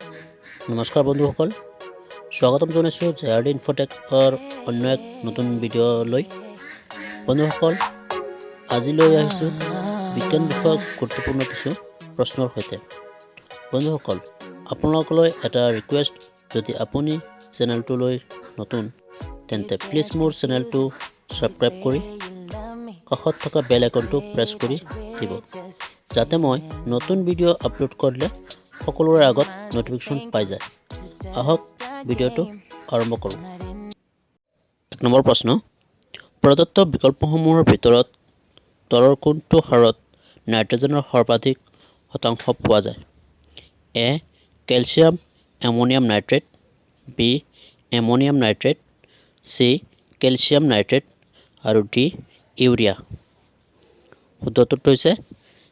নমস্কাৰ বন্ধুসকল, স্বাগতম জনাইছোঁ ADRE ইনফটেকৰ অন্য এক নতুন ভিডিঅ'লৈ। বন্ধুসকল, আজিলৈ আহিছোঁ বিজ্ঞান বিষয়ক গুৰুত্বপূৰ্ণ কিছু প্ৰশ্নৰ সৈতে। বন্ধুসকল, আপোনালোকলৈ এটা ৰিকুৱেষ্ট, যদি আপুনি চেনেলটোলৈ নতুন তেন্তে প্লিজ মোৰ চেনেলটো ছাবস্ক্ৰাইব কৰি কাষত থকা বেল আইকনটো প্ৰেছ কৰি দিব, যাতে মই নতুন ভিডিঅ' আপলোড কৰিলে সকলোৰে আগত নটিফিকেশ্যন পাই যায়। আহক ভিডিঅ'টো আৰম্ভ কৰোঁ। 1 নম্বৰ প্ৰশ্ন, প্ৰদত্ত বিকল্পসমূহৰ ভিতৰত তলৰ কোনটো সাৰত নাইট্ৰজেনৰ সৰ্বাধিক শতাংশ পোৱা যায়? A. Calcium ammonium nitrate, B. Ammonium nitrate, C. Calcium nitrate আৰু ডি. ইউৰিয়া। শুদ্ধ উত্তৰটো হৈছে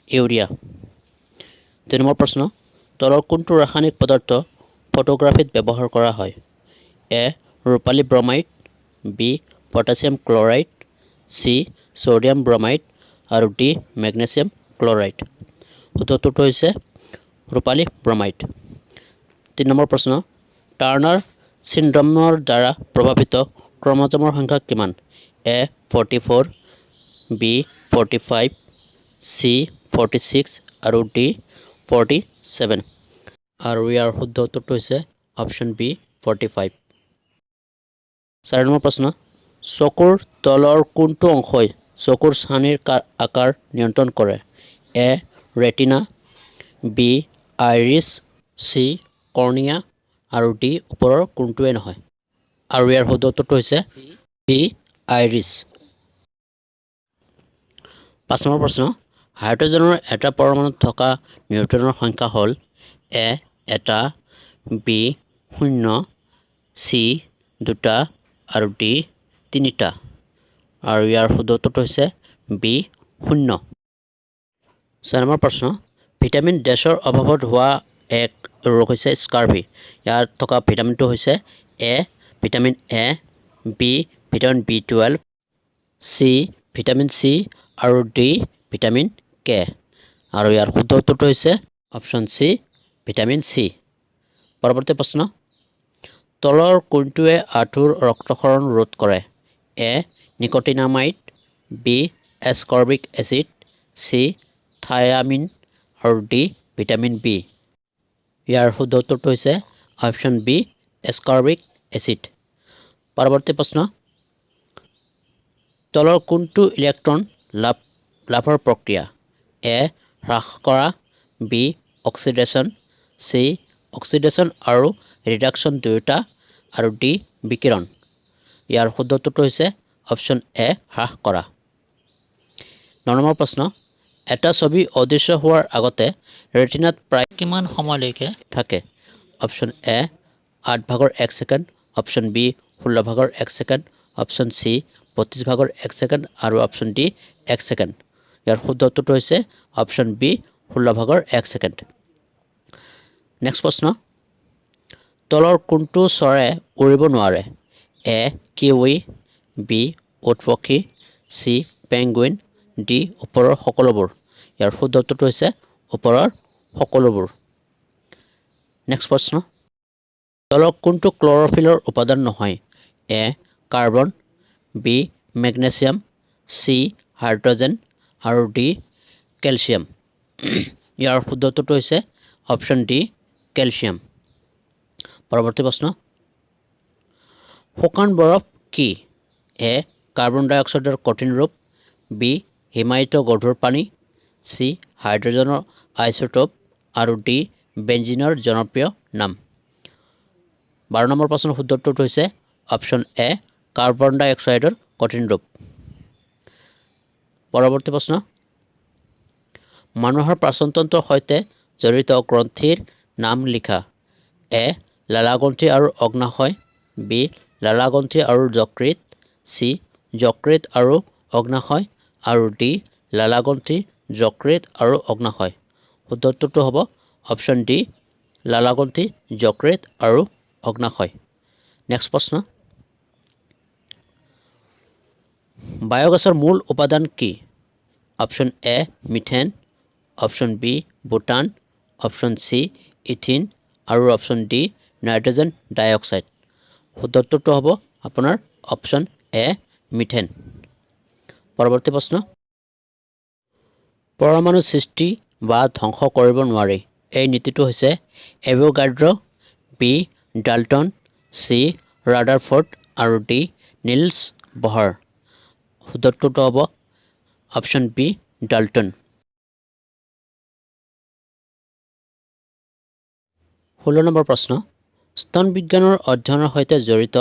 ইউৰিয়া। 2 নম্বৰ প্ৰশ্ন, তলৰ কোনটো ৰাসায়নিক পদাৰ্থ ফটোগ্ৰাফীত ব্যৱহাৰ কৰা হয়? এ. ৰূপালী bromide, B. Potassium chloride, C. Sodium bromide আৰু ডি. Magnesium chloride. শুদ্ধ উত্তৰটো হৈছে ৰূপালী ব্ৰমাইড। 3 নম্বৰ প্ৰশ্ন, টাৰ্ণাৰ চিনড্ৰমৰ দ্বাৰা প্ৰভাৱিত ক্ৰম'জমৰ সংখ্যা কিমান? এ. 44, বি. 45, চি. 46 আৰু ডি. 47। আৰু ইয়াৰ শুদ্ধ উত্তৰটো হৈছে অপশ্যন বি 45। 4 নম্বৰ প্ৰশ্ন, চকুৰ তলৰ কোনটো অংশই চকুৰ চানিৰ আকাৰ নিয়ন্ত্ৰণ কৰে? A. Retina, B. Iris, C. Cornea আৰু ডি. ওপৰৰ কোনটোৱে নহয়। আৰু ইয়াৰ শুদ্ধ উত্তৰটো হৈছে বি. আইৰিছ। 5 নম্বৰ প্ৰশ্ন, হাইড্ৰজেনৰ এটা পৰমাণুত থকা নিউট্ৰনৰ সংখ্যা হ'ল এ. এটা, বি. 0, চি. 2 আৰু ডি. 3টা। আৰু ইয়াৰ শুদ্ধ উত্তৰটো হৈছে বি. 0। 6 নম্বৰ প্ৰশ্ন, ভিটামিন ডেছৰ অভাৱত হোৱা এক ৰোগ হৈছে স্কাৰ্ভি। ইয়াত থকা ভিটামিনটো হৈছে A. Vitamin A, B. Vitamin B12, C. Vitamin C আৰু ডি. Vitamin K. আৰু ইয়াৰ শুদ্ধ উত্তৰটো হৈছে অপশ্যন চি, ভিটামিন চি। পৰৱৰ্তী প্ৰশ্ন, তলৰ কোনটোৱে আঁঠুৰ ৰক্তক্ষৰণ ৰোধ কৰে? A. Nicotinamide, B. Ascorbic acid, C. Thiamine আৰু ডি. Vitamin B. ইয়াৰ শুদ্ধ উত্তৰটো হৈছে অপশ্যন বি, এছকৰ্বিক এচিড। পৰৱৰ্তী প্ৰশ্ন, তলৰ কোনটো ইলেক্ট্ৰন লাভৰ প্ৰক্ৰিয়া? এ. হ্ৰাস কৰা, বি. Oxidation, C. অক্সিডেশ্যন আৰু ৰিডাকশ্যন দুয়োটা আৰু ডি. বিকিৰণ। ইয়াৰ শুদ্ধ উত্তৰটো হৈছে অপশ্যন এ, হ্ৰাস কৰা। 9 নম্বৰ প্ৰশ্ন, এটা ছবি অদৃশ্য হোৱাৰ আগতে ৰেটিনাত প্ৰায় কিমান সময়লৈকে থাকে? Option A 8/1 second, option B 16/1 second, option C 32/1 second আৰু অপশ্যন ডি 1 ছেকেণ্ড। ইয়াৰ শুদ্ধ উত্তৰটো হৈছে অপশ্যন বি 16/1 ছেকেণ্ড। নেক্সট প্ৰশ্ন, তলৰ কোনটো চৰাই উৰিব নোৱাৰে? এ. Kiwi, B. উট পক্ষী, চি. Penguin, D. ওপৰৰ সকলোবোৰ। ইয়াৰ শুদ্ধ উত্তৰটো হৈছে ওপৰৰ সকলোবোৰ। নেক্সট প্ৰশ্ন, তলৰ কোনটো ক্ল'ৰফিলৰ উপাদান নহয়? A. Carbon, B. Magnesium, C. Hydrogen আৰু ডি. কেলছিয়াম। ইয়াৰ শুদ্ধ উত্তৰটো হৈছে অপশ্যন ডি, কেলছিয়াম। পৰৱৰ্তী প্ৰশ্ন, শুকান বৰফ কি? এ. কাৰ্বন ডাই অক্সাইডৰ কঠিন ৰূপ, বি. হিমায়িত গধুৰ পানী, চি. হাইড্ৰজেনৰ আইচোটোপ আৰু ডি. বেঞ্জিনৰ জনপ্ৰিয় নাম। 12 নম্বৰ প্ৰশ্নৰ শুদ্ধ উত্তৰটো হৈছে অপশ্যন এ, কাৰ্বন ডাই অক্সাইডৰ কঠিন ৰূপ। পৰৱৰ্তী প্ৰশ্ন, মানুহৰ পাচনতন্ত্ৰৰ সৈতে জড়িত গ্ৰন্থিৰ নাম লিখা। এ. লালাগ্ৰন্থি আৰু অগ্নাশয়, বি. লালাগ্ৰন্থি আৰু যকৃত, চি. যকৃত আৰু অগ্নাশয় আৰু ডি. লালাগ্ৰন্থি, যকৃত আৰু অগ্নাশয়। শুদ্ধ উত্তৰটো হ'ব অপশ্যন ডি, লালাগ্ৰন্থি, যকৃত আৰু অগ্নাশয়। নেক্সট প্ৰশ্ন, বায়'গেছৰ মূল উপাদান কি? Option A methane, option B butane, option C ethene আৰু অপশ্যন ডি নাইট্ৰজেন ডাই অক্সাইড। শুদ্ধ উত্তৰটো হ'ব আপোনাৰ অপশ্যন এ মিথেন। পৰৱৰ্তী প্ৰশ্ন, পৰমাণু সৃষ্টি বা ধ্বংস কৰিব নোৱাৰি, এই নীতিটো হৈছে এভোগাড্ৰ, বি ডাল্টন, চি ৰাদাৰফৰ্ড আৰু ডি নিলছ বহাৰ। শুদ্ধ উত্তৰটো হ'ব অপশ্যন বি ডাল্টন। 16 নম্বৰ প্ৰশ্ন, স্তন বিজ্ঞানৰ অধ্যয়নৰ সৈতে জড়িত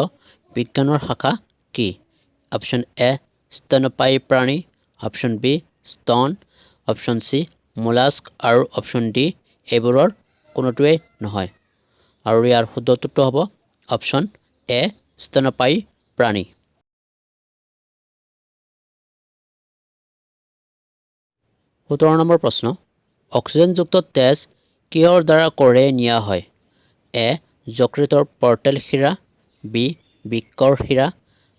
বিজ্ঞানৰ শাখা কি? অপশ্যন এ স্তন্যপায়ী প্ৰাণী, অপশ্যন বি স্তন, অপশ্যন চি মোলাস্ক আৰু অপশ্যন ডি এইবোৰৰ কোনোটোৱেই নহয়। আৰু ইয়াৰ শুদ্ধ উত্তৰটো হ'ব অপশ্যন এ স্তন্যপায়ী প্ৰাণী। 17 নম্বৰ প্ৰশ্ন, অক্সিজেনযুক্ত তেজ কিহৰ দ্বাৰা কঢ়িয়াই নিয়া হয়? এ যকৃতৰ পৰ্টেল শিৰা, বি বৃক্কৰ শিৰা,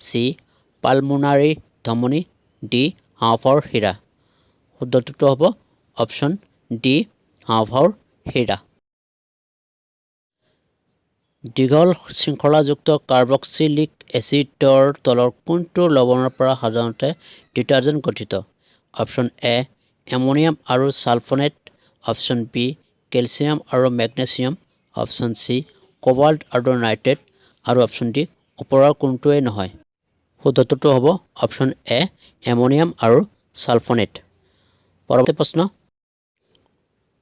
চি পালমোনাৰী ধমনী, ডি হাঁওফাঁওৰ শিৰা। শুদ্ধ উত্তৰটো হ'ব অপশ্যন ডি হাঁওফাঁওৰ শিৰা। দীঘল শৃংখলাযুক্ত কাৰ্বক্সিলিক এচিডৰ তলৰ কোনটো লৱণৰ পৰা সাধাৰণতে ডিটাৰজেন্ট গঠিত? অপশ্যন এ এমনিয়াম আৰু ছালফনেট, অপশ্যন বি কেলছিয়াম আৰু মেগনেছিয়াম, অপশ্যন চি কোবাল্ট আৰু নাইট্ৰেট আৰু অপশ্যন ডি ওপৰৰ কোনটোৱেই নহয়। শুদ্ধ উত্তৰটো হ'ব অপশ্যন এ এমনিয়াম আৰু ছালফনেট। পৰৱৰ্তী প্ৰশ্ন,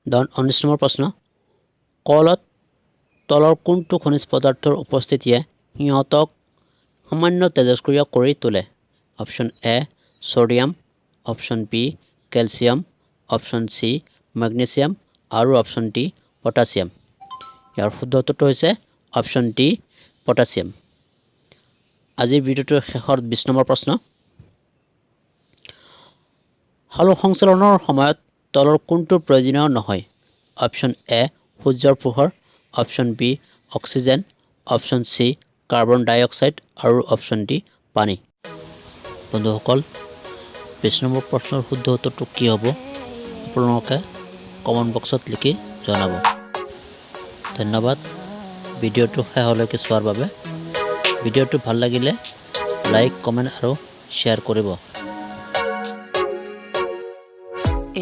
19 নম্বৰ প্ৰশ্ন, কলত তলৰ কোনটো খনিজ পদাৰ্থৰ উপস্থিতিয়ে সিহঁতক সামান্য তেজস্ক্ৰিয় কৰি তোলে? Option A sodium, option B calcium, option C magnesium আৰু অপশ্যন ডি পটাছিয়াম। ইয়াৰ শুদ্ধ উত্তৰটো হৈছে অপশ্যন ডি পটাছিয়াম। আজিৰ ভিডিঅ'টোৰ শেষৰ 20 নম্বৰ প্ৰশ্ন, সালোকসংশ্লেষণৰ সময়ত তলৰ কোনটো প্ৰয়োজনীয় নহয়? অপশ্যন এ সূৰ্যৰ পোহৰ, option B oxygen, option C carbon ডাই অক্সাইড আৰু অপশ্যন ডি পানী। বন্ধুসকল, 20 নম্বৰ প্ৰশ্নৰ শুদ্ধ উত্তৰটো কি হ'ব আপোনালোকে কমেণ্ট বক্সত লিখি জনাব। ধন্যবাদ ভিডিঅ'টো শেষলৈকে চোৱাৰ বাবে। ভিডিঅ'টো ভাল লাগিলে লাইক, কমেণ্ট আৰু শ্বেয়াৰ কৰিব।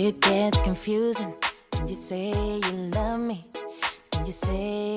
It gets confusing when you say you love me, when you say